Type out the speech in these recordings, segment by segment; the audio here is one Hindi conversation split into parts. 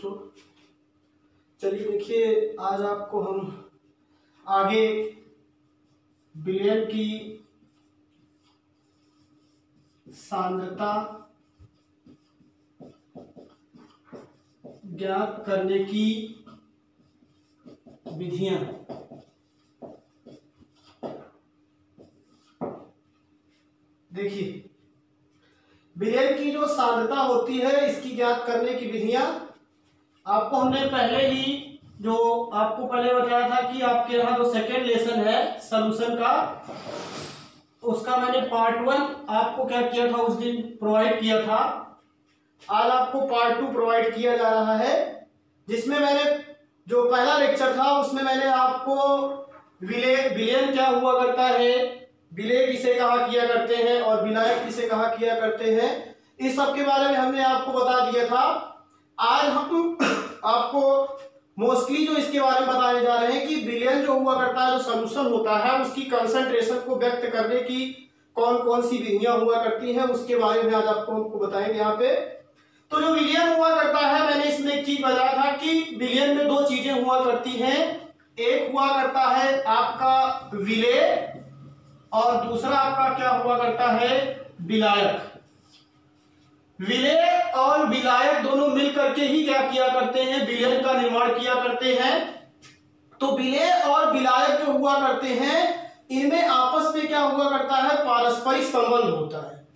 बच्चों। चलिए देखिए, आज आपको हम आगे विलयन की सांद्रता ज्ञात करने की विधियां देखिए, विलयन की जो सांद्रता होती है इसकी ज्ञात करने की विधियां आपको हमने पहले ही जो आपको पहले बताया था कि आपके यहाँ जो सेकेंड लेसन है सॉल्यूशन का, उसका मैंने पार्ट 1 आपको क्या किया था उस दिन प्रोवाइड किया था। आज आपको पार्ट 2 प्रोवाइड किया जा रहा है, जिसमें मैंने जो पहला लेक्चर था उसमें मैंने आपको विलयन क्या हुआ करता है, विलेय किसे कहा किया करते हैं और विलायक किसे कहा किया करते हैं, इस सब के बारे में हमने आपको बता दिया था। आज हम आपको मोस्टली जो इसके बारे में बताने जा रहे हैं कि विलयन जो हुआ करता है, जो सॉल्यूशन होता है, उसकी कंसंट्रेशन को व्यक्त करने की कौन कौन सी विधियां हुआ करती हैं, उसके बारे में आज आपको बताएंगे यहाँ पे। तो जो विलयन हुआ करता है, मैंने इसमें एक चीज बताया था कि विलयन में दो चीजें हुआ करती हैं। एक हुआ करता है आपका विलेय और दूसरा आपका क्या हुआ करता है, विलायक। विलेय और विलायक दोनों मिलकर के ही क्या किया करते हैं, विलयन का निर्माण किया करते हैं। तो विलेय और विलायक जो हुआ करते हैं, इनमें आपस में क्या हुआ करता है, पारस्परिक संबंध होता है।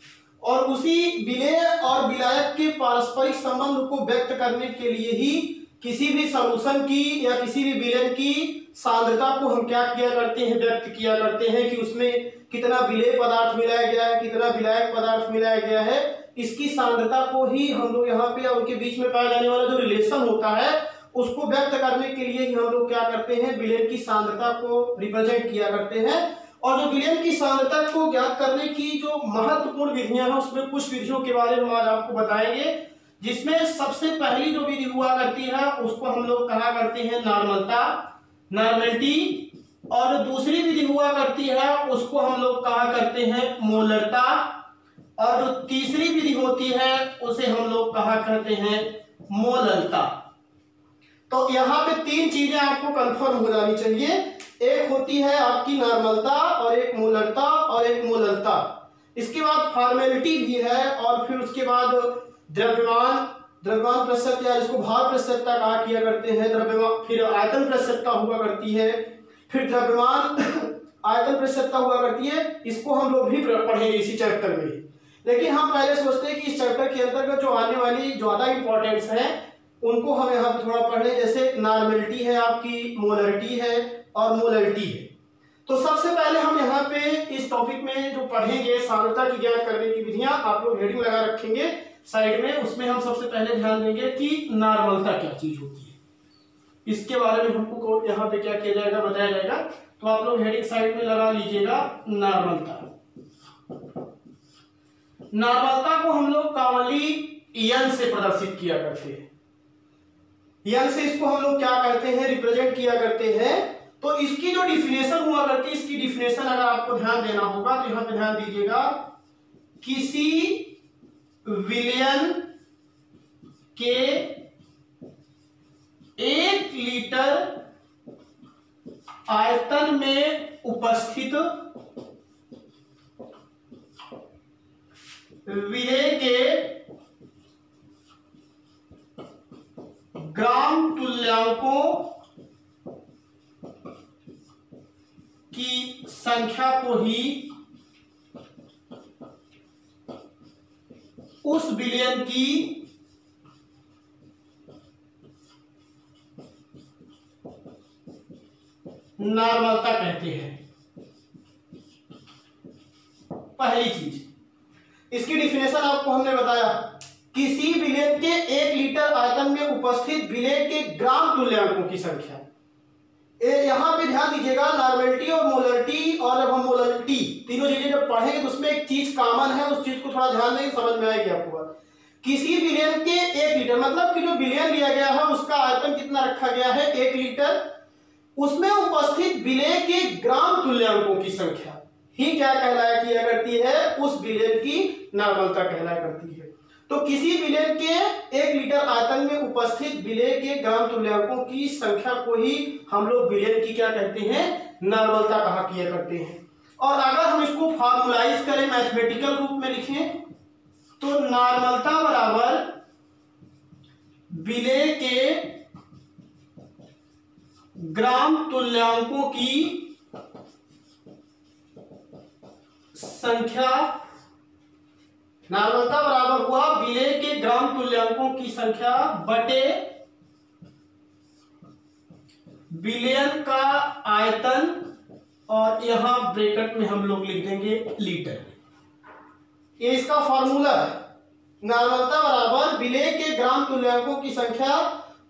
और उसी विलेय और विलायक के पारस्परिक संबंध को व्यक्त करने के लिए ही किसी भी सॉल्यूशन की या किसी भी विलयन की सांद्रता को हम क्या किया करते हैं, व्यक्त किया करते हैं कि उसमें कितना विलेय पदार्थ मिलाया गया है, कितना विलायक पदार्थ मिलाया गया है। इसकी सांद्रता को ही हम लोग यहाँ पे उनके बीच में पाया जाने वाला जो रिलेशन होता है उसको व्यक्त करने के लिए ही हम लोग क्या करते हैं, विलयन की सांद्रता को रिप्रेजेंट किया करते हैं। और जो विलयन की सांद्रता को ज्ञात करने की जो महत्वपूर्ण विधियां हैं, उसमें कुछ विधियों के बारे में आज आपको बताएंगे, जिसमें सबसे पहली जो विधि हुआ करती है उसको हम लोग कहा करते हैं नॉर्मलता, नॉर्मलिटी। और जो दूसरी विधि हुआ करती है उसको हम लोग कहा करते हैं मोलरता। और जो तीसरी विधि होती है उसे हम लोग कहा करते हैं मोलरता। तो यहाँ पे तीन चीजें आपको कंफर्म हो जानी चाहिए, एक होती है आपकी नॉर्मलता और एक मोलरता और एक मोलरता। इसके बाद फॉर्मेलिटी भी है और फिर उसके बाद द्रव्यमान प्रतिशत या इसको भार प्रतिशतता कहा किया करते हैं, द्रव्यमान, फिर आयतन प्रतिशतता हुआ करती है, फिर द्रव्यमान आयतन प्रतिशतता हुआ करती है। इसको हम लोग भी पढ़ेंगे इसी चैप्टर में। लेकिन हम पहले सोचते हैं कि इस चैप्टर के अंतर्गत जो आने वाली ज्यादा इंपॉर्टेंट्स हैं उनको हम यहाँ पे थोड़ा पढ़ लें। जैसे नॉर्मलिटी है आपकी, मोलरिटी है और मोलरिटी है। तो सबसे पहले हम यहाँ पे इस टॉपिक में जो पढ़ेंगे सांद्रता की ज्ञात करने की विधियां, आप लोग हेडिंग लगा रखेंगे साइड में, उसमें हम सबसे पहले ध्यान देंगे कि नॉर्मलता क्या चीज होती है, इसके बारे में हमको यहाँ पे क्या किया जाएगा, बताया जाएगा। तो आप लोग हेडिंग साइड में लगा लीजिएगा नॉर्मलता। नॉर्मलता को हम लोग कॉमनली एन से प्रदर्शित किया करते हैं, एन से इसको हम लोग क्या करते हैं, रिप्रेजेंट किया करते हैं। तो इसकी जो डिफिनेशन हुआ करती है, इसकी डिफिनेशन अगर आपको ध्यान देना होगा तो यहां पे ध्यान दीजिएगा, किसी विलयन के 1 लीटर आयतन में उपस्थित विलेय के ग्राम तुल्यांकों की संख्या को ही उस विलयन की नॉर्मलता कहते हैं। पहली चीज, इसकी डिफिनेशन आपको हमने बताया, किसी विलयन के 1 लीटर आयतन में उपस्थित विलेय के ग्राम तुल्यांकों की संख्या। यहां पे ध्यान दीजिएगा, नॉर्मलिटी और मोलरिटी, और जब हम मोलरिटी तीनों चीजें जब पढ़ेंगे तो उसमें एक चीज कॉमन है, उस चीज को थोड़ा ध्यान देंगे, समझ में आएगी आपको। किसी विलयन के 1 लीटर मतलब कि जो विलयन लिया गया है उसका आयतन कितना रखा गया है, 1 लीटर, उसमें उपस्थित विलेय के ग्राम तुल्यांकों की संख्या ही क्या कहलाया किया करती है, उस विलयन की नॉर्मलता कहलाया करती है। तो किसी विलेय के 1 लीटर आयतन में उपस्थित विलेय के ग्राम तुल्यांकों की संख्या को ही हम लोग विलेय की क्या कहते हैं, नॉर्मलता कहा किया करते हैं। और अगर हम इसको फॉर्मुलाइज करें, मैथमेटिकल रूप में लिखें, तो नॉर्मलता बराबर विलेय के ग्राम तुल्यांकों की संख्या, नॉर्मलता बराबर हुआ विलेय के ग्राम तुल्यांकों की संख्या बटे विलयन का आयतन, और यहां ब्रैकेट में हम लोग लिख देंगे लीटर। ये इसका फॉर्मूला है, नॉर्मलता बराबर विलेय के ग्राम तुल्यांकों की संख्या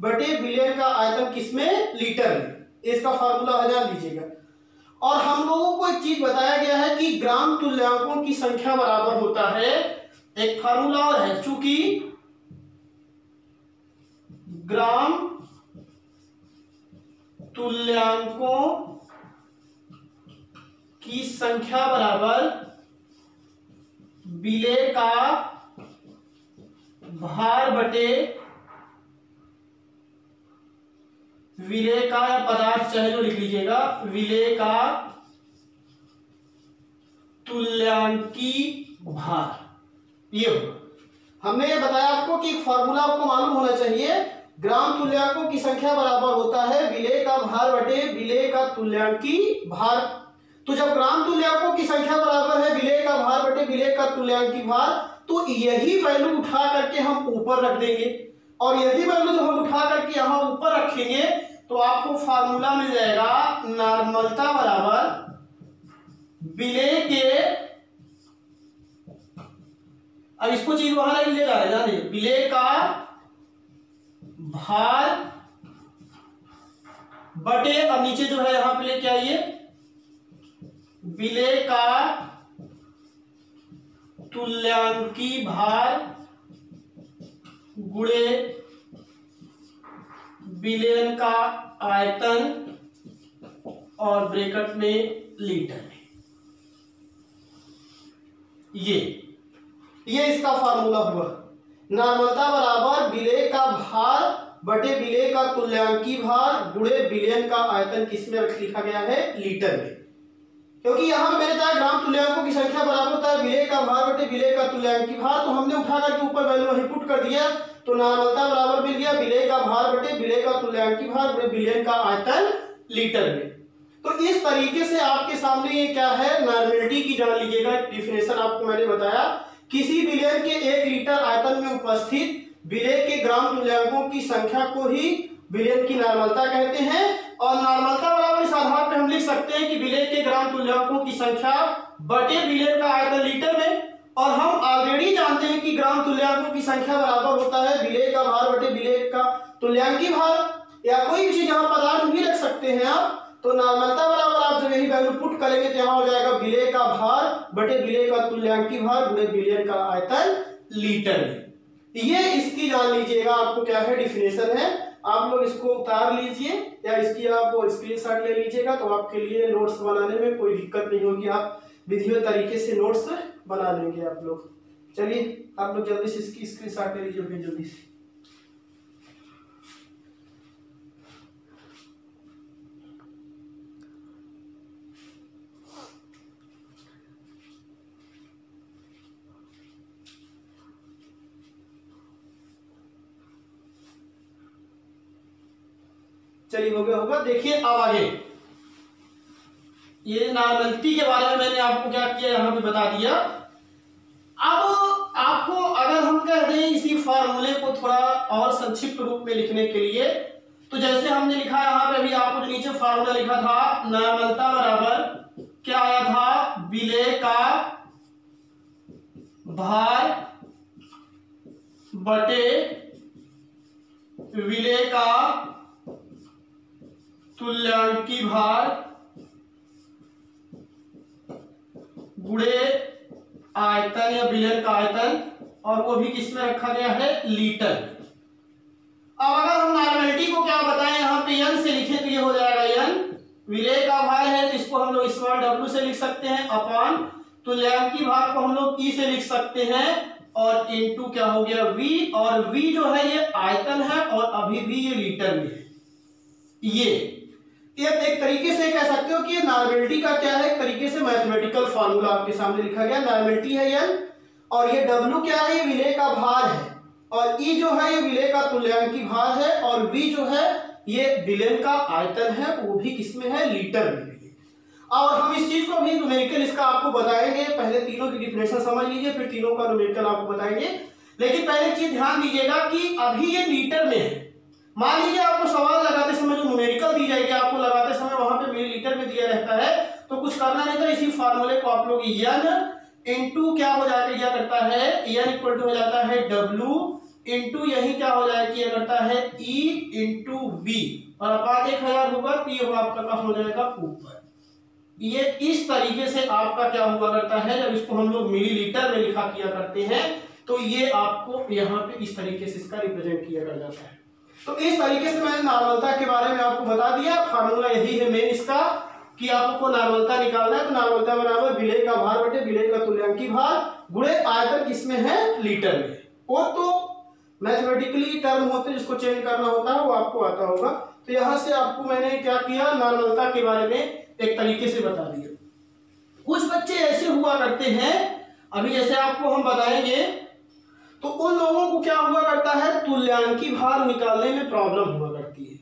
बटे विलयन का आयतन किसमें, लीटर में। इसका फॉर्मूला जान लीजिएगा। और हम लोगों को एक चीज बताया गया है कि ग्राम तुल्यांकों की संख्या बराबर होता है, एक फॉर्मूला और है, चूंकि ग्राम तुल्यांकों की संख्या बराबर विलेय का भार बटे विलेय का, या पदार्थ चाहे जो लिख लीजिएगा, विलेय का तुल्यांकी भार। ये होगा। हमने ये बताया आपको कि एक फॉर्मूला आपको मालूम होना चाहिए, ग्राम तुल्यांकों की संख्या बराबर होता है विलेय का भार बटे विलेय का तुल्यांकी भार। तो जब ग्राम तुल्यांकों की संख्या बराबर है विलेय का भार बटे विलेय का तुल्यांकी भार, तो यही वैल्यू उठा करके हम ऊपर रख देंगे, और यही वैल्यू जब हम उठा करके यहां ऊपर रखेंगे तो आपको फार्मूला मिल जाएगा, नॉर्मलता बराबर विलेय के, अब इसको चीज वहां नहीं ले जा रहे, जानिए, विलेय का भार बटे, अब नीचे जो है यहां पे लेके आइए, विलेय का तुल्यांकी भार गुणे विलयन का आयतन, और ब्रैकेट में लीटर में। ये इसका फार्मूला हुआ, नॉर्मलता बराबर विलेय का भार बटे विलेय का तुल्यांकी भार गुणे विलयन का आयतन, किसमें लिखा गया है, लीटर में। क्योंकि यहां मैंने बताया ग्राम तुल्यांकों की संख्या बराबर होता है विलेय का भार बटे विलेय का तुल्यांकी भार, तो हमने उठा करके ऊपर वैल्यू वहीं पुट कर दिया, तो नॉर्मलता बराबर मिल गया विलेय का भार बटे विलेय का तुल्यांकी भार बटे विलयन का आयतन लीटर में। तो इस तरीके से आपके सामने ये क्या है, नॉर्मलिटी की जान लीजिएगा। डिफिनेशन आपको मैंने बताया, किसी विलयन के 1 लीटर आयतन में उपस्थित विलेय के ग्राम तुल्यांकों की संख्या को ही विलयन की नॉर्मलता कहते हैं। और नॉर्मलता बराबर इस आधार पर हम लिख सकते हैं कि विलेय के ग्राम तुल्यांकों की संख्या बटे विलयन का आयतन लीटर में। और हम ऑलरेडी जानते हैं कि ग्राम तुल्यांकों की संख्या बराबर होता है विलेय का भार बटे विलेय का तुल्यांकी भार, या कोई भी चीज यहां पदार्थ भी रख सकते हैं आप। तो नॉर्मलता बराबर आप जब यही वैल्यू पुट करेंगे तो यहां हो जाएगा विलेय का भार बटे विलेय का तुल्यांकी भार गुणे विलयन का आयतन लीटर में। ये इसकी जान लीजिएगा, आपको क्या है, डिफिनेशन है। आप लोग इसको उतार लीजिए या इसकी आप स्क्रीनशॉट ले लीजिएगा, तो आपके लिए नोट्स बनाने में कोई दिक्कत नहीं होगी, आप विधिवत तरीके से नोट्स बना लेंगे आप लोग। चलिए आप लोग जल्दी से इसकी स्क्रीनशॉट ले लीजिए, फिर जल्दी से। चलिए हो गया होगा। देखिए अब आगे, ये नॉर्मलिटी के बारे में मैंने आपको क्या किया, यहां पे बता दिया। अब आपको अगर हम कह दें इसी फार्मूले को थोड़ा और संक्षिप्त रूप में लिखने के लिए, तो जैसे हमने लिखा यहां पे, अभी आपको जो नीचे फार्मूला लिखा था, नॉर्मलता बराबर क्या आया था, विलेय का भार बटे विलेय का तुल्यांकी भार गुणे आयतन या विलयन का आयतन, और वो भी किसमें रखा गया है, लीटर। अब अगर हम नॉर्मलिटी को क्या बताएं, यहां पे n से लिखें तो ये हो जाएगा n, विलेय का भार है तो इसको हम लोग स्मॉल w से लिख सकते हैं, अपॉन तुल्यांकी भार को हम लोग e से लिख सकते हैं, और इनटू क्या हो गया v, और v जो है ये आयतन है और अभी भी ये लीटर में है। ये एक तरीके से कह सकते हो कि ये नॉर्मेलिटी का क्या है, एक तरीके से मैथमेटिकल फॉर्मूला आपके सामने लिखा गया। नॉर्मेलिटी है n, और ये w क्या है, ये विलेय का भार है, और e जो है ये विलेय का तुल्यांकी भार है, और v जो है ये विलेय का आयतन है, वो भी किसमें है, लीटर में। और हम इस चीज को भी न्यूमेरिकल इसका आपको बताएंगे, पहले तीनों की डिफिनेशन समझ लीजिए, फिर तीनों का न्यूमेरिकल आपको बताएंगे। लेकिन पहले चीज ध्यान दीजिएगा कि अभी ये लीटर में है। मान लीजिए आपको सवाल लगाते समय जो न्यूमेरिकल दी जाएगी, आपको लगाते समय वहां पे मिलीलीटर में दिया रहता है, तो कुछ करना नहीं था, इसी फार्मूले को आप लोग n इंटू क्या हो जाता है, करता है n इक्वल टू हो जाता है w इंटू यही क्या हो जाएगा, किया करता है e इंटू v, और अपान 1000 होगा तो ये आपका कम हो जाएगा ऊपर। ये इस तरीके से आपका क्या हुआ करता है, जब इसको हम लोग मिलीलीटर में लिखा किया करते हैं तो ये आपको यहाँ पे इस तरीके से इसका रिप्रेजेंट किया कर जाता है। तो इस तरीके से मैंने नॉर्मलता के बारे में आपको बता दिया। फार्मूला यही है मेन इसका कि आपको नॉर्मलता निकालना है, तो नॉर्मलता बराबर विलेय का भार बटे विलेय का तुल्यांकी भार गुणे आयतन किसमें है, लीटर में। और तो मैथमेटिकली टर्म होते हैं जिसको चेंज करना होता है वो आपको आता होगा। तो यहां से आपको मैंने क्या किया, नॉर्मलता के बारे में एक तरीके से बता दिया। कुछ बच्चे ऐसे हुआ करते हैं, अभी जैसे आपको हम बताएंगे, तो उन लोगों को क्या हुआ करता है, तुल्यांकी भार निकालने में प्रॉब्लम हुआ करती है।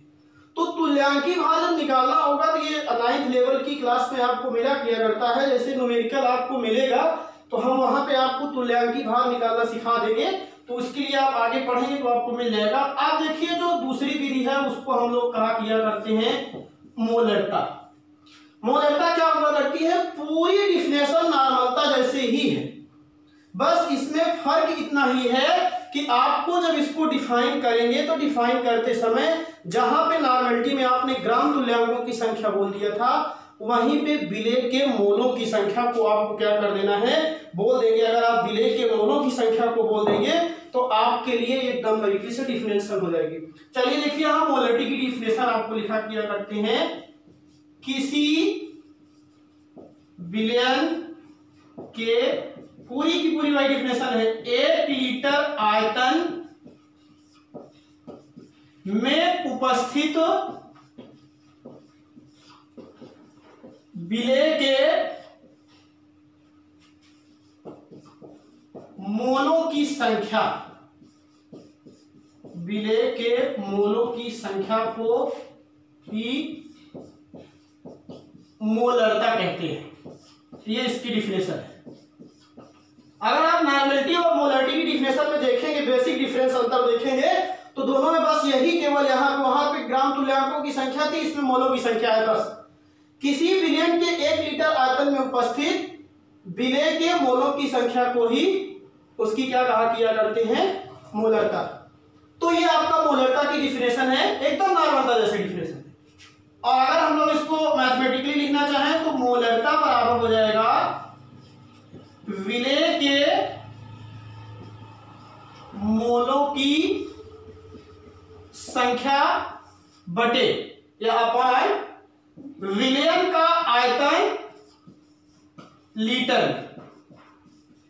तो तुल्यांकी भार जब निकालना होगा तो ये 9th लेवल की क्लास में आपको मिला किया करता है। जैसे न्यूमेरिकल आपको मिलेगा तो हम वहां पे आपको तुल्यांकी भार निकालना सिखा देंगे, तो उसके लिए आप आगे पढ़ेंगे तो आपको मिल जाएगा। आप देखिए जो दूसरी विधि है उसको हम लोग कहा किया करते हैं मोलरता। मोलरता क्या हुआ करती है, पूरी डिफिनेशन नॉर्मलता जैसे ही है, बस इसमें फर्क इतना ही है कि आपको जब इसको डिफाइन करेंगे तो डिफाइन करते समय जहां पे नॉर्मलिटी में आपने ग्राम तुल्यांकों की संख्या बोल दिया था, वहीं पे विलेय के मोलों की संख्या को आपको क्या कर देना है, बोल देंगे। अगर आप विलेय के मोलों की संख्या को बोल देंगे तो आपके लिए एकदम तरीके से डिफिनेशन हो जाएगी। चलिए देखिए, हम मोलरिटी की डिफिनेशन आपको लिखा किया करते हैं, किसी विलयन के पूरी की पूरी वाली डिफिनेशन है, 1 लीटर आयतन में उपस्थित विलेय के मोलों की संख्या, विलेय के मोलों की संख्या को ही मोलरता कहते हैं। ये इसकी डिफिनेशन है। अगर आप नॉर्मलिटी और मोलरिटी की डिफिनेशन में देखेंगे, बेसिक डिफरेंस अंतर देखेंगे, तो दोनों में बस यही केवल यहाँ वहां पे ग्राम तुल्यांकों की संख्या थी, इसमें मोलों की संख्या है। बस किसी विलयन के 1 लीटर आयतन में उपस्थित विलेय के मोलों की संख्या को ही उसकी क्या कहा किया करते हैं, मोलरता। तो ये आपका मोलरता की डिफिनेशन है, एकदम नॉर्मलता जैसे डिफिनेशन है। और अगर हम लोग इसको मैथमेटिकली लिखना चाहें तो मोलरता बराबर हो जाएगा विलेय के मोलों की संख्या बटे या अपान विलयन का आयतन लीटर।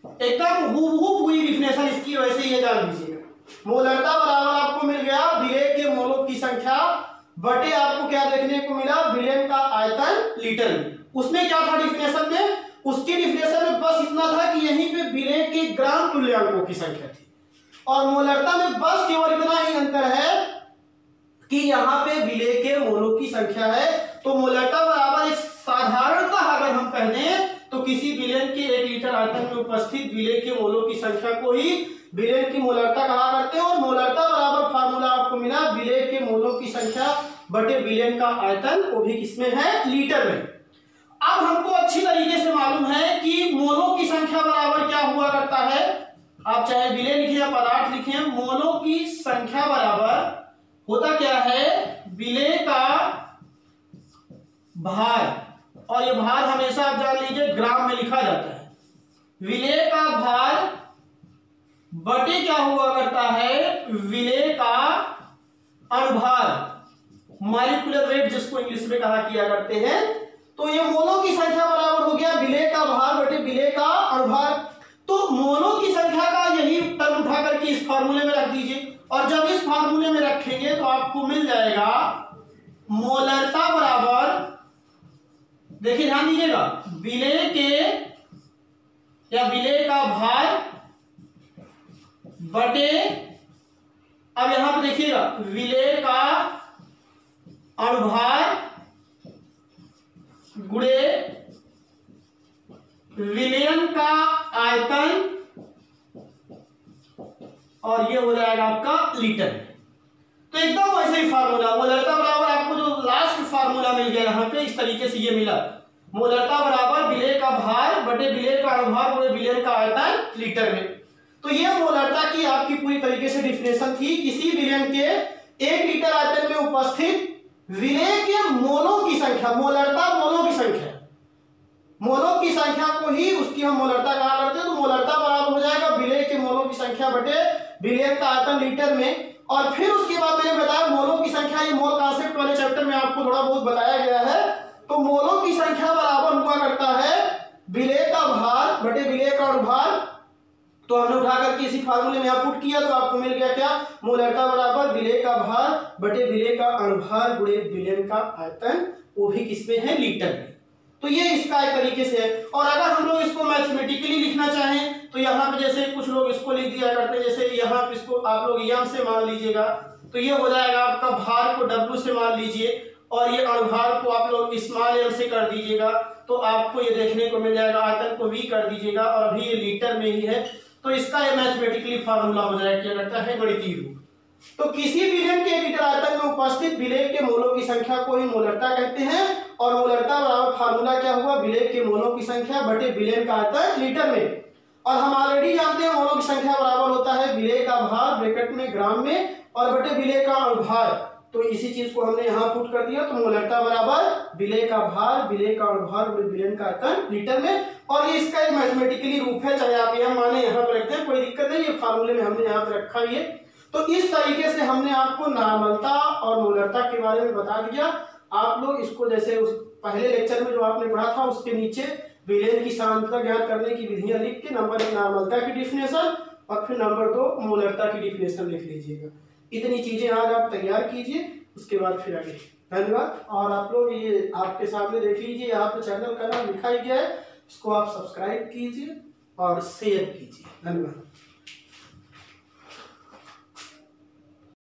एकदम हूबहू पूरी डिफिनेशन इसकी वैसे ही जान लीजिएगा। मोलरता बराबर आपको मिल गया विलेय के मोलों की संख्या बटे आपको क्या देखने को मिला, विलयन का आयतन लीटर में। उसमें क्या था डिफिनेशन में, उसकी डिफिनेशन में बस इतना था कि यहीं पे विलेय के ग्राम तुल्यांकों की संख्या थी, और मोलरता में बस केवल इतना ही अंतर है कि यहाँ पे विलेय के मोलों की संख्या है। तो मोलरता बराबर एक साधारणतः अगर हम कह दें तो किसी विलयन के 1 लीटर आयतन में उपस्थित विलेय के मोलों की संख्या को ही विलयन की मोलरता कहा करते हैं। और मोलरता बराबर फार्मूला आपको मिला विलेय के मोलों की संख्या बटे विलयन का आयतन, वो भी किसमें है, लीटर में। अब हमको अच्छी तरीके से मालूम है कि मोलों की संख्या बराबर क्या हुआ करता है, आप चाहे विलेय लिखें या पदार्थ लिखें, मोलों की संख्या बराबर होता क्या है, विलेय का भार। और ये भार हमेशा आप जान लीजिए ग्राम में लिखा जाता है। विलेय का भार बटे क्या हुआ करता है, विलेय का अनुभार, मॉलिक्यूलर वेट जिसको इंग्लिश में कहा किया करते हैं। तो ये मोलों की संख्या बराबर हो गया विलेय का भार बटे विलेय का अनुभार। तो मोलों की संख्या का यही और जब इस फार्मूले में रखेंगे तो आपको मिल जाएगा मोलरता बराबर, देखिए ध्यान दीजिएगा, विलेय के या विलेय का भार बटे, अब यहां पर देखिएगा विलेय का अणुभार गुणे विलयन का आयतन, और ये हो जाएगा आपका लीटर। तो एकदम वैसे ही फार्मूला, मोलरता बराबर आपको जो लास्ट फार्मूला मिल गया यहाँ पे इस तरीके से ये मिला, मोलरता बराबर विलेय का भार बटे विलेय का अणुभार गुणे विलयन का आयतन लीटर में। तो ये मोलरता की आपकी पूरी तरीके से डिफिनेशन थी, किसी विलयन के 1 लीटर आयतन में उपस्थित विलेय के मोलों की संख्या, मोलरता मोलों की संख्या, मोलों की संख्या को ही उसकी हम मोलरता कहा करते हैं। तो मोलरता बराबर हो जाएगा विलेय के मोलों की संख्या बटे विलयन का आयतन लीटर में। और फिर उसके बाद मैंने बताया मोलों की संख्या, ये मोल कॉन्सेप्ट वाले चैप्टर में आपको थोड़ा बहुत बताया गया है। तो मोलों की संख्या बराबर हुआ करता है विलेय का भार बटे विलेय का अणुभार। तो हमने उठा करके इसी फार्मूले में यहाँ पुट किया तो आपको मिल गया क्या, मोलरता बराबर विलेय का भार बटे विलेय का अणुभार गुणे विलयन का आयतन, वो भी किसमें है, लीटर में। तो ये इसका एक तरीके से है। और अगर हम लोग इसको मैथमेटिकली लिखना चाहें तो यहाँ पे जैसे कुछ लोग इसको लिख दिया करते हैं, जैसे यहाँ पे इसको आप लोग यम से मान लीजिएगा, तो ये हो जाएगा आपका भार को डब्ल्यू से मान लीजिए और ये अणुभार को आप लोग स्मॉल एम से कर दीजिएगा, तो आपको ये देखने को मिल जाएगा, आयतन को वी कर दीजिएगा और अभी ये लीटर में ही है। तो इसका ये मैथमेटिकली फार्मूला हो जाएगा, क्या करता है, गणितीय रूप। तो किसी विलयन के 1 लीटर आयतन में उपस्थित विलेय के मोलों की संख्या को ही मोलरता कहते हैं। और मोलरता बराबर फार्मूला क्या हुआ, विलेय के मोलों की संख्या बटे विलयन का आयतन लीटर में। और हम ऑलरेडी जानते हैं मोलों की संख्या बराबर होता है विलेय का भार ब्रैकेट में ग्राम में और बटे विलेय का अणुभार। तो इसी चीज को हमने यहाँ पुट कर दिया। तो मोलरता बराबर विलेय का भार विलेय का अणुभार विलयन का आयतन लीटर में। और ये इसका एक मैथमेटिकली रूप है, चाहे आप यहाँ माने यहाँ पे रखते हैं कोई दिक्कत नहीं, ये फार्मूले में हमने यहाँ पे रखा ही है। तो इस तरीके से हमने आपको नॉर्मलता और मोलरता के बारे में बता दिया। आप लोग इसको जैसे उस पहले लेक्चर में जो आपने पढ़ा था उसके नीचे विलयन की सांद्रता ज्ञात करने की विधियां लिख के नंबर 1 नॉर्मलता की डिफिनेशन और फिर नंबर 2 मोलरता की डिफिनेशन लिख लीजिएगा। इतनी चीजें आज आप तैयार कीजिए, उसके बाद फिर आगे। धन्यवाद। और आप लोग ये आपके सामने देख लीजिए, यहाँ पे चैनल का नाम लिखा ही गया है, इसको आप सब्सक्राइब कीजिए और शेयर कीजिए। धन्यवाद।